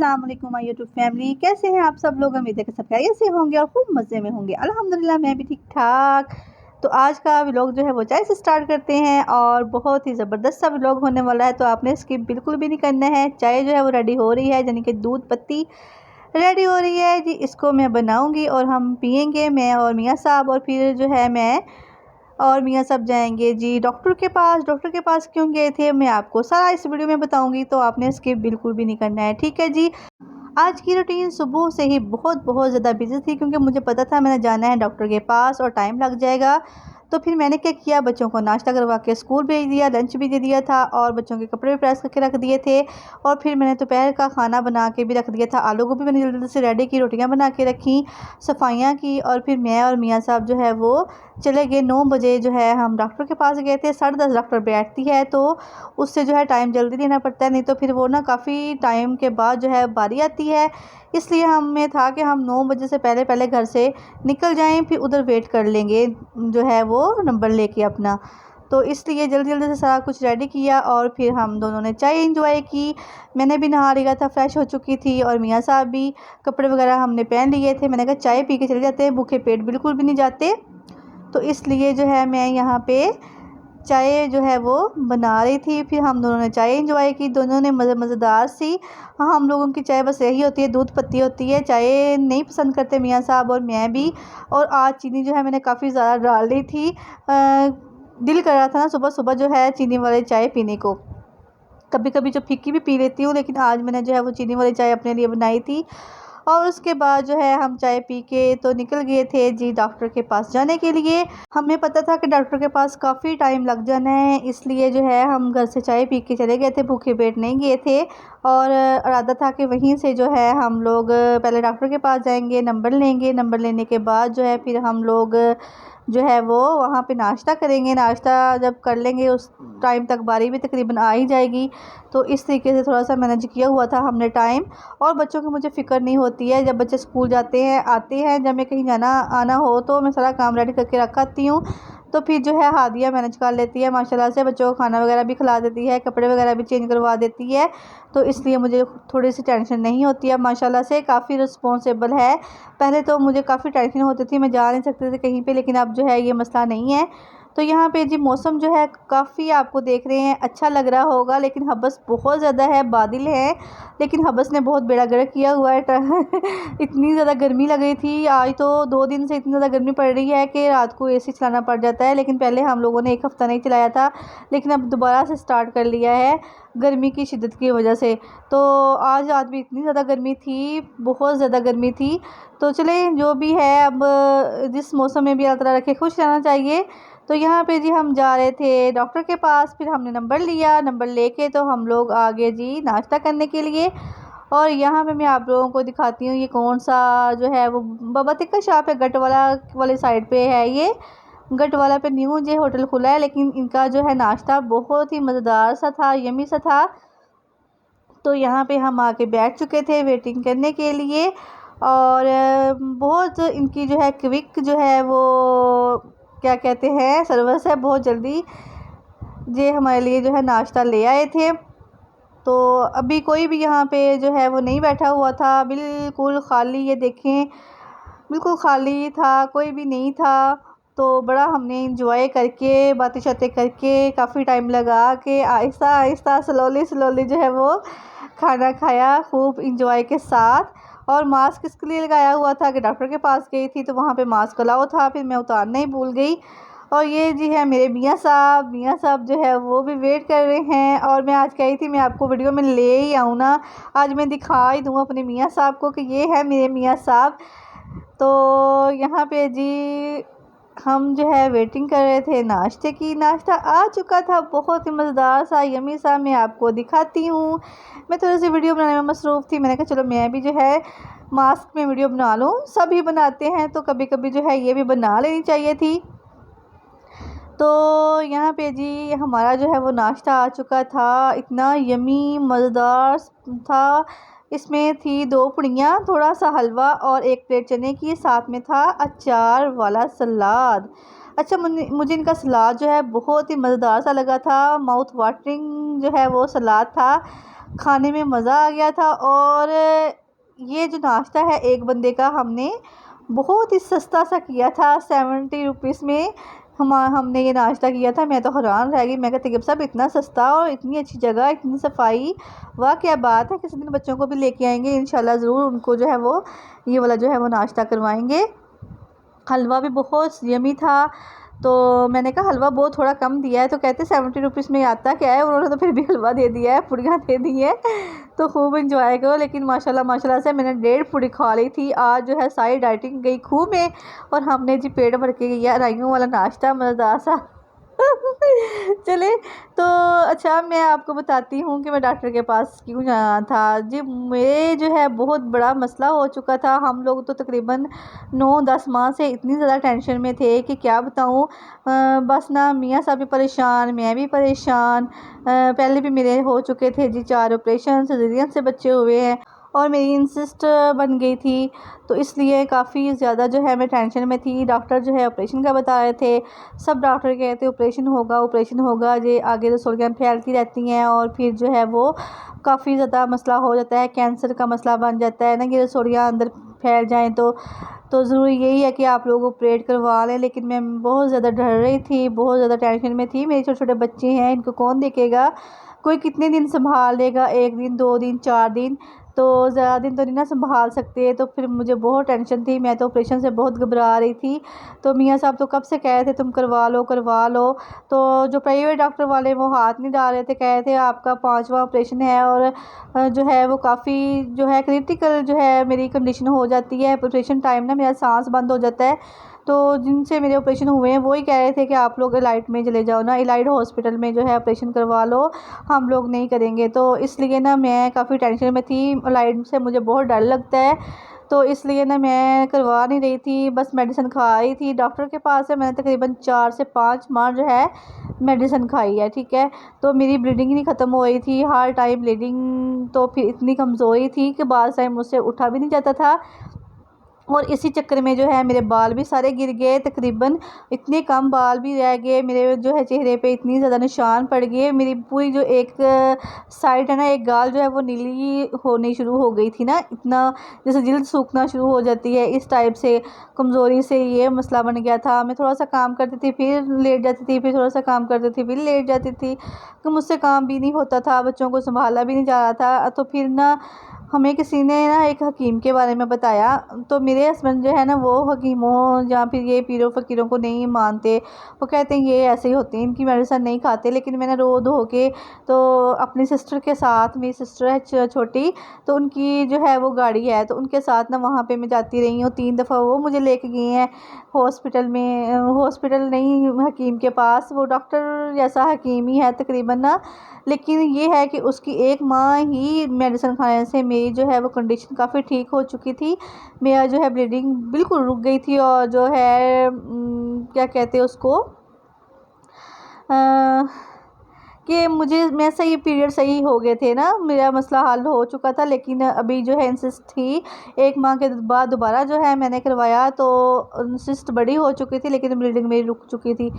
अस्सलाम वालेकुम my YouTube family, कैसे हैं आप सब लोग। उम्मीद है कि सब खैरियत से होंगे और खूब मज़े में होंगे। अल्हम्दुलिल्लाह मैं भी ठीक ठाक। तो आज का व्लॉग जो है वो चाय से स्टार्ट करते हैं और बहुत ही ज़बरदस्त सा व्लॉग होने वाला है, तो आपने स्किप बिल्कुल भी नहीं करना है। चाय जो है वो रेडी हो रही है, यानी कि दूध पत्ती रेडी हो रही है जी। इसको मैं बनाऊँगी और हम पियेंगे, मैं और मियाँ साहब। और फिर जो है मैं और मियाँ साहब जाएंगे जी डॉक्टर के पास। डॉक्टर के पास क्यों गए थे मैं आपको सारा इस वीडियो में बताऊंगी, तो आपने स्किप बिल्कुल भी नहीं करना है, ठीक है जी। आज की रूटीन सुबह से ही बहुत बहुत ज़्यादा बिजी थी, क्योंकि मुझे पता था मैंने जाना है डॉक्टर के पास और टाइम लग जाएगा। तो फिर मैंने क्या किया, बच्चों को नाश्ता करवा के स्कूल भेज दिया, लंच भी दे दिया था और बच्चों के कपड़े भी प्रेस करके रख दिए थे। और फिर मैंने दोपहर का खाना बना के भी रख दिया था। आलू गोभी मैंने जल्दी से रेडी की, रोटियां बना के रखी, सफाइयाँ की। और फिर मैं और मियाँ साहब जो है वो चले गए 9 बजे जो है हम डॉक्टर के पास गए थे। 10:30 डॉक्टर बैठती है, तो उससे जो है टाइम जल्दी लेना पड़ता है, नहीं तो फिर वो ना काफ़ी टाइम के बाद जो है बारी आती है। इसलिए हमें था कि हम 9 बजे से पहले पहले घर से निकल जाएं, फिर उधर वेट कर लेंगे जो है वो नंबर लेके अपना। तो इसलिए जल्दी जल्दी से सारा कुछ रेडी किया और फिर हम दोनों ने चाय एंजॉय की। मैंने भी नहा लिया था, फ्रेश हो चुकी थी, और मियाँ साहब भी कपड़े वगैरह हमने पहन लिए थे। मैंने कहा चाय पी के चले जाते हैं, भूखे पेट बिल्कुल भी नहीं जाते। तो इसलिए जो है मैं यहाँ पे चाय जो है वो बना रही थी। फिर हम दोनों ने चाय एंजॉय की, दोनों ने मज़ेदार सी। हाँ, हम लोगों की चाय बस यही होती है, दूध पत्ती होती है, चाय नहीं पसंद करते मियाँ साहब और मैं भी। और आज चीनी जो है मैंने काफ़ी ज़्यादा डाल दी थी। दिल कर रहा था ना सुबह सुबह जो है चीनी वाली चाय पीने को। कभी कभी जो फीकी भी पी लेती हूँ, लेकिन आज मैंने जो है वो चीनी वाली चाय अपने लिए बनाई थी। और उसके बाद जो है हम चाय पी के तो निकल गए थे जी डॉक्टर के पास जाने के लिए। हमें पता था कि डॉक्टर के पास काफ़ी टाइम लग जाना है, इसलिए जो है हम घर से चाय पी के चले गए थे, भूखे पेट नहीं गए थे। और इरादा था कि वहीं से जो है हम लोग पहले डॉक्टर के पास जाएंगे, नंबर लेंगे, नंबर लेने के बाद जो है फिर हम लोग जो है वो वहाँ पे नाश्ता करेंगे। नाश्ता जब कर लेंगे उस टाइम तक बारी भी तकरीबन आ ही जाएगी। तो इस तरीके से थोड़ा सा मैनेज किया हुआ था हमने टाइम। और बच्चों की मुझे फ़िक्र नहीं होती है, जब बच्चे स्कूल जाते हैं आते हैं, जब मैं कहीं जाना आना हो तो मैं सारा काम रेडी करके रखाती हूँ। तो फिर जो है हादिया मैनेज कर लेती है माशाल्लाह से, बच्चों को खाना वगैरह भी खिला देती है, कपड़े वगैरह भी चेंज करवा देती है। तो इसलिए मुझे थोड़ी सी टेंशन नहीं होती है, माशाल्लाह से काफ़ी रिस्पॉन्सिबल है। पहले तो मुझे काफ़ी टेंशन होती थी, मैं जा नहीं सकती थी कहीं पे, लेकिन अब जो है ये मसला नहीं है। तो यहाँ पे जी मौसम जो है काफ़ी आपको देख रहे हैं अच्छा लग रहा होगा, लेकिन हबस बहुत ज़्यादा है, बादल है, लेकिन हबस ने बहुत बेड़ा गर्क किया हुआ है। इतनी ज़्यादा गर्मी लग रही थी, आज तो 2 दिन से इतनी ज़्यादा गर्मी पड़ रही है कि रात को एसी चलाना पड़ जाता है। लेकिन पहले हम लोगों ने 1 हफ़्ता नहीं चलाया था, लेकिन अब दोबारा से स्टार्ट कर लिया है गर्मी की शिद्दत की वजह से। तो आज रात भी इतनी ज़्यादा गर्मी थी, बहुत ज़्यादा गर्मी थी। तो चले जो भी है, अब जिस मौसम में भी अल्लाह ताला रखे खुश रहना चाहिए। तो यहाँ पे जी हम जा रहे थे डॉक्टर के पास, फिर हमने नंबर लिया, नंबर लेके तो हम लोग आ गए जी नाश्ता करने के लिए। और यहाँ पे मैं आप लोगों को दिखाती हूँ ये कौन सा जो है वो बाबा तिक्का शाह पे गट वाला वाली साइड पे है। ये गट वाला पे न्यू जे होटल खुला है, लेकिन इनका जो है नाश्ता बहुत ही मज़ेदार सा था, यमी सा था। तो यहाँ पे हम आके बैठ चुके थे वेटिंग करने के लिए। और बहुत इनकी जो है क्विक जो है वो क्या कहते हैं सर्विस है, बहुत जल्दी ये हमारे लिए जो है नाश्ता ले आए थे। तो अभी कोई भी यहाँ पे जो है वो नहीं बैठा हुआ था, बिल्कुल खाली, ये देखें बिल्कुल खाली था, कोई भी नहीं था। तो बड़ा हमने इंजॉय करके बातें शातें करके काफ़ी टाइम लगा के आहिस्ता आहिस्ता स्लोली स्लोली जो है वो खाना खाया खूब इंजॉय के साथ। और मास्क इसके लिए लगाया हुआ था कि डॉक्टर के पास गई थी तो वहाँ पे मास्क अलाउ था, फिर मैं उतारना ही भूल गई। और ये जी है मेरे मियाँ साहब जो है वो भी वेट कर रहे हैं। और मैं आज कही थी मैं आपको वीडियो में ले ही आऊँ ना, आज मैं दिखा ही दूँ अपने मियाँ साहब को कि ये है मेरे मियाँ साहब। तो यहाँ पे जी हम जो है वेटिंग कर रहे थे नाश्ते की, नाश्ता आ चुका था बहुत ही मज़ेदार सा यमी सा, मैं आपको दिखाती हूँ। मैं थोड़ी सी वीडियो बनाने में मसरूफ़ थी, मैंने कहा चलो मैं भी जो है मास्क में वीडियो बना लूँ, सभी बनाते हैं तो कभी कभी जो है ये भी बना लेनी चाहिए थी। तो यहाँ पे जी हमारा जो है वो नाश्ता आ चुका था, इतना यमी मज़ेदार था। इसमें थी 2 पुड़ियाँ, थोड़ा सा हलवा और 1 प्लेट चने की, साथ में था अचार वाला सलाद। अच्छा, मुझे इनका सलाद जो है बहुत ही मज़ेदार सा लगा था, माउथ वाटरिंग जो है वो सलाद था। खाने में मज़ा आ गया था। और ये जो नाश्ता है एक बंदे का हमने बहुत ही सस्ता सा किया था, 70 रुपीज़ में हमने ये नाश्ता किया था। मैं तो हैरान रह गई, मैं कहती तैयब साहब इतना सस्ता और इतनी अच्छी जगह, इतनी सफाई, वाह क्या बात है। किसी दिन बच्चों को भी लेके आएंगे इंशाल्लाह, ज़रूर उनको जो है वो ये वाला जो है वो नाश्ता करवाएंगे। हलवा भी बहुत यमी था। तो मैंने कहा हलवा बहुत थोड़ा कम दिया है, तो कहते 70 रुपीज़ में आता क्या है। उन्होंने तो फिर भी हलवा दे दिया है, पुड़ियाँ दे दी है। तो खूब इंजॉय करो। लेकिन माशाल्लाह माशाल्लाह से मैंने 1.5 पुड़ी खा ली थी आज, जो है सारी डाइटिंग गई खूब में। और हमने जी पेट भर के किया राइयों वाला नाश्ता मज़ेदार सा। चले तो अच्छा मैं आपको बताती हूँ कि मैं डॉक्टर के पास क्यों जाना था जी। मेरे जो है बहुत बड़ा मसला हो चुका था। हम लोग तो तकरीबन 9-10 माह से इतनी ज़्यादा टेंशन में थे कि क्या बताऊँ। बस ना मियाँ साहब भी परेशान, मैं भी परेशान। पहले भी मेरे हो चुके थे जी 4 ऑपरेशन, सिज़ेरियन से बच्चे हुए हैं और मेरी इंसिस्ट बन गई थी। तो इसलिए काफ़ी ज़्यादा जो है मैं टेंशन में थी। डॉक्टर जो है ऑपरेशन का बता रहे थे, सब डॉक्टर कहते ऑपरेशन होगा ऑपरेशन होगा। ये आगे रसोलियाँ फैलती रहती हैं और फिर जो है वो काफ़ी ज़्यादा मसला हो जाता है, कैंसर का मसला बन जाता है ना कि रसोलियाँ अंदर फैल जाएँ। तो ज़रूरी यही है कि आप लोग ऑपरेट करवा लें। लेकिन मैं बहुत ज़्यादा डर रही थी, बहुत ज़्यादा टेंशन में थी। मेरे छोटे छोटे बच्चे हैं, इनको कौन देखेगा, कोई कितने दिन संभाल लेगा, 1 दिन 2 दिन 4 दिन, तो ज़्यादा दिन तो नहीं ना संभाल सकते। तो फिर मुझे बहुत टेंशन थी, मैं तो ऑपरेशन से बहुत घबरा रही थी। तो मियाँ साहब तो कब से कह रहे थे तुम करवा लो करवा लो। तो जो प्राइवेट डॉक्टर वाले वो हाथ नहीं डाल रहे थे, कह रहे थे आपका 5वां ऑपरेशन है और जो है वो काफ़ी जो है क्रिटिकल जो है मेरी कंडीशन हो जाती है। ऑपरेशन टाइम ना मेरा सांस बंद हो जाता है। तो जिनसे मेरे ऑपरेशन हुए हैं वही कह रहे थे कि आप लोग इलाइट में चले जाओ ना, इलाइट हॉस्पिटल में जो है ऑपरेशन करवा लो, हम लोग नहीं करेंगे। तो इसलिए ना मैं काफ़ी टेंशन में थी, इलाइट से मुझे बहुत डर लगता है। तो इसलिए ना मैं करवा नहीं रही थी, बस मेडिसिन खा रही थी। डॉक्टर के पास है मैंने तकरीबन 4 से 5 माह जो है मेडिसिन खाई है, ठीक है। तो मेरी ब्लीडिंग ही नहीं ख़त्म हो रही थी, हर टाइम ब्लीडिंग। तो फिर इतनी कमज़ोरी थी कि बाद टाइम मुझसे उठा भी नहीं जाता था। और इसी चक्कर में जो है मेरे बाल भी सारे गिर गए, तकरीबन इतने कम बाल भी रह गए मेरे जो है चेहरे पे, इतनी ज़्यादा निशान पड़ गए। मेरी पूरी जो एक साइड है ना, एक गाल जो है वो नीली होनी शुरू हो गई थी ना, इतना जैसे जल्द सूखना शुरू हो जाती है, इस टाइप से कमज़ोरी से ये मसला बन गया था। मैं थोड़ा सा काम करती थी फिर लेट जाती थी, फिर थोड़ा सा काम करती थी फिर लेट जाती थी। तो मुझसे काम भी नहीं होता था, बच्चों को संभाला भी नहीं जा रहा था। तो फिर ना हमें किसी ने ना एक हकीम के बारे में बताया। तो मेरे हस्बैंड जो है ना वो हकीमों या फिर ये पीरों फ़कीरों को नहीं मानते। वो कहते हैं ये ऐसे ही होते हैं, इनकी मेडिसिन नहीं खाते। लेकिन मैंने रो धो के तो अपनी सिस्टर के साथ, मेरी सिस्टर है छोटी, तो उनकी जो है वो गाड़ी है, तो उनके साथ ना वहाँ पे मैं जाती रही हूँ। 3 दफ़ा वो मुझे लेके गए हैं हॉस्पिटल में, हॉस्पिटल नहीं हकीम के पास। वो डॉक्टर जैसा हकीम ही है तकरीबन ना। लेकिन ये है कि उसकी 1 माह ही मेडिसिन खाने से मेरी जो है वो कंडीशन काफ़ी ठीक हो चुकी थी। मेरा जो है ब्लीडिंग बिल्कुल रुक गई थी और जो है क्या कहते हैं उसको अ, कि मुझे मैं सही पीरियड सही हो गए थे ना, मेरा मसला हल हो चुका था। लेकिन अभी जो है इंसिस्ट थी, 1 माह के बाद दोबारा जो है मैंने करवाया तो इंसिस्ट बड़ी हो चुकी थी लेकिन ब्लीडिंग मेरी रुक चुकी थी।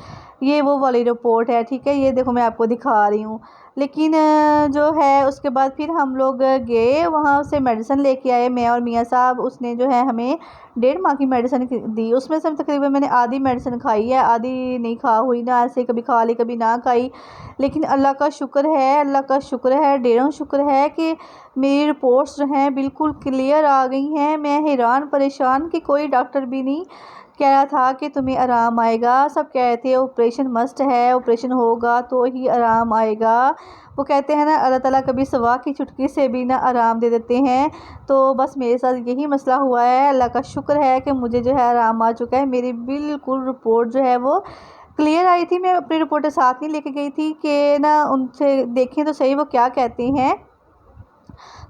ये वो वाली रिपोर्ट है, ठीक है, ये देखो मैं आपको दिखा रही हूँ। लेकिन जो है उसके बाद फिर हम लोग गए वहाँ से मेडिसिन लेके आए, मैं और मियाँ साहब। उसने जो है हमें 1.5 माह की मेडिसिन दी, उसमें से तकरीबन मैंने आधी मेडिसिन खाई है, आधी नहीं खा हुई ना, ऐसे कभी खा ली कभी ना खाई। लेकिन अल्लाह का शुक्र है, अल्लाह का शुक्र है, ढेरों शुक्र है कि मेरी रिपोर्ट्स जो हैं बिल्कुल क्लियर आ गई हैं। मैं हैरान परेशान कि कोई डॉक्टर भी नहीं कह रहा था कि तुम्हें आराम आएगा। सब कह रहे थे ऑपरेशन मस्ट है, ऑपरेशन होगा तो ही आराम आएगा। वो कहते हैं ना अल्लाह ताला कभी सवा की चुटकी से भी ना आराम दे देते हैं। तो बस मेरे साथ यही मसला हुआ है। अल्लाह का शुक्र है कि मुझे जो है आराम आ चुका है। मेरी बिल्कुल रिपोर्ट जो है वो क्लियर आई थी। मैं अपनी रिपोर्टें साथ नहीं लेके गई थी कि ना उनसे देखें तो सही वो क्या कहते हैं।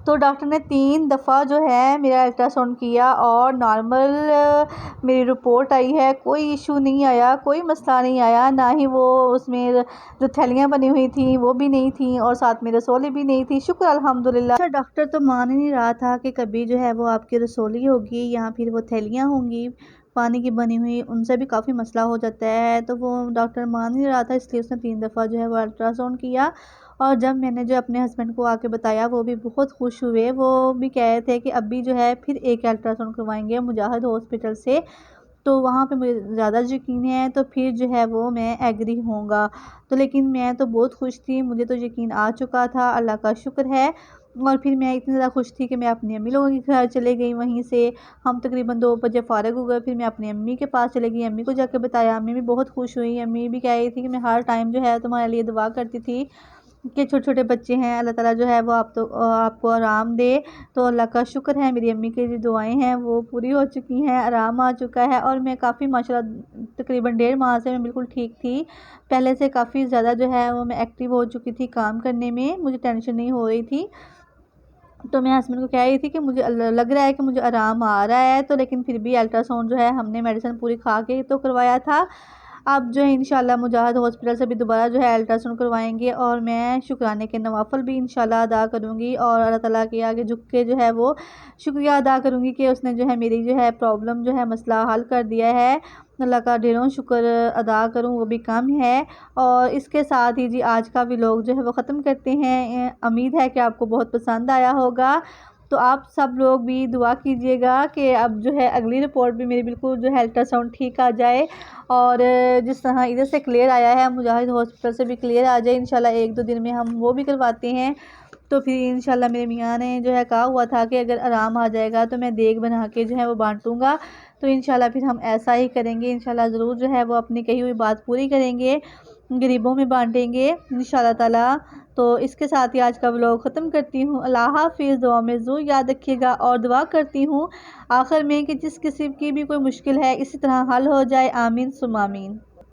तो डॉक्टर ने 3 दफ़ा जो है मेरा अल्ट्रासाउंड किया और नॉर्मल मेरी रिपोर्ट आई है, कोई इशू नहीं आया, कोई मसला नहीं आया। ना ही वो उसमें जो थैलियाँ बनी हुई थी वो भी नहीं थी और साथ में रसोली भी नहीं थी, शुक्र अल्हम्दुलिल्लाह। अच्छा डॉक्टर तो मान ही नहीं रहा था कि कभी जो है वो आपकी रसोली होगी या फिर वो थैलियाँ होंगी पानी की बनी हुई, उनसे भी काफ़ी मसला हो जाता है। तो वो डॉक्टर मान नहीं रहा था, इसलिए उसने 3 दफ़ा जो है वो अल्ट्रासाउंड किया और जब मैंने जो अपने हस्बैंड को आके बताया वो भी बहुत खुश हुए। वो भी कह रहे थे कि अभी जो है फिर एक अल्ट्रासाउंड करवाएंगे मुजाहिद हॉस्पिटल से, तो वहाँ पे मुझे ज़्यादा यकीन है, तो फिर जो है वो मैं एग्री होऊंगा। तो लेकिन मैं तो बहुत खुश थी, मुझे तो यकीन आ चुका था, अल्लाह का शुक्र है। और फिर मैं इतनी ज़्यादा खुश थी कि मैं अपनी अम्मी लोगों के घर चले गई। वहीं से हम तकरीबन 2 बजे फ़ारिग हो गए। फिर मैं अपनी अम्मी के पास चले गई, अम्मी को जाके बताया। अम्मी भी बहुत खुश हुई। अम्मी भी कह रही थी कि मैं हर टाइम जो है तुम्हारे लिए दुआ करती थी कि छोटे-छोटे बच्चे हैं, अल्लाह ताला जो है वो आपको आराम दे। तो अल्लाह का शुक्र है, मेरी अम्मी की जो दुआएँ हैं वो पूरी हो चुकी हैं, आराम आ चुका है और मैं काफ़ी माशाल्लाह तकरीबन 1.5 माह से मैं बिल्कुल ठीक थी। पहले से काफ़ी ज़्यादा जो है वो मैं एक्टिव हो चुकी थी काम करने में, मुझे टेंशन नहीं हो रही थी। तो मैं हस्बैंड को कह रही थी कि मुझे लग रहा है कि मुझे आराम आ रहा है, तो लेकिन फिर भी अल्ट्रासाउंड जो है हमने मेडिसिन पूरी खा के तो करवाया था। अब जो है इंशाल्लाह मुजाहिद हॉस्पिटल से भी दोबारा जो है अल्ट्रासाउंड करवाएंगे और मैं शुक्राने के नवाफ़िल भी इंशाल्लाह अदा करूँगी और अल्लाह ताला के आगे झुक के जो है वो शुक्रिया अदा करूँगी कि उसने जो है मेरी जो है प्रॉब्लम जो है मसला हल कर दिया है। अल्लाह का ढेरों शुक्र अदा करूँ वो भी कम है। और इसके साथ ही जी आज का व्लॉग जो है वो ख़त्म करते हैं। उम्मीद है कि आपको बहुत पसंद आया होगा। तो आप सब लोग भी दुआ कीजिएगा कि अब जो है अगली रिपोर्ट भी मेरी बिल्कुल जो है अल्ट्रासाउंड ठीक आ जाए और जिस तरह इधर से क्लियर आया है मुजाहिद हॉस्पिटल से भी क्लियर आ जाए इंशाल्लाह। 1-2 दिन में हम वो भी करवाते हैं। तो फिर इंशाल्लाह मेरे मियाँ ने जो है कहा हुआ था कि अगर आराम आ जाएगा तो मैं देग बना के जो है वो बांटूँगा। तो इंशाल्लाह फिर हम ऐसा ही करेंगे। इंशाल्लाह ज़रूर जो है वो अपनी कही हुई बात पूरी करेंगे, गरीबों में बाँटेंगे इंशाल्लाह ताला। तो इसके साथ ही आज का व्लॉग ख़त्म करती हूँ। अल्लाह हाफ़िज़। दुआ में ज़रूर याद रखिएगा और दुआ करती हूँ आखिर में कि जिस किसी की भी कोई मुश्किल है इसी तरह हल हो जाए। आमीन सुम्मा आमीन।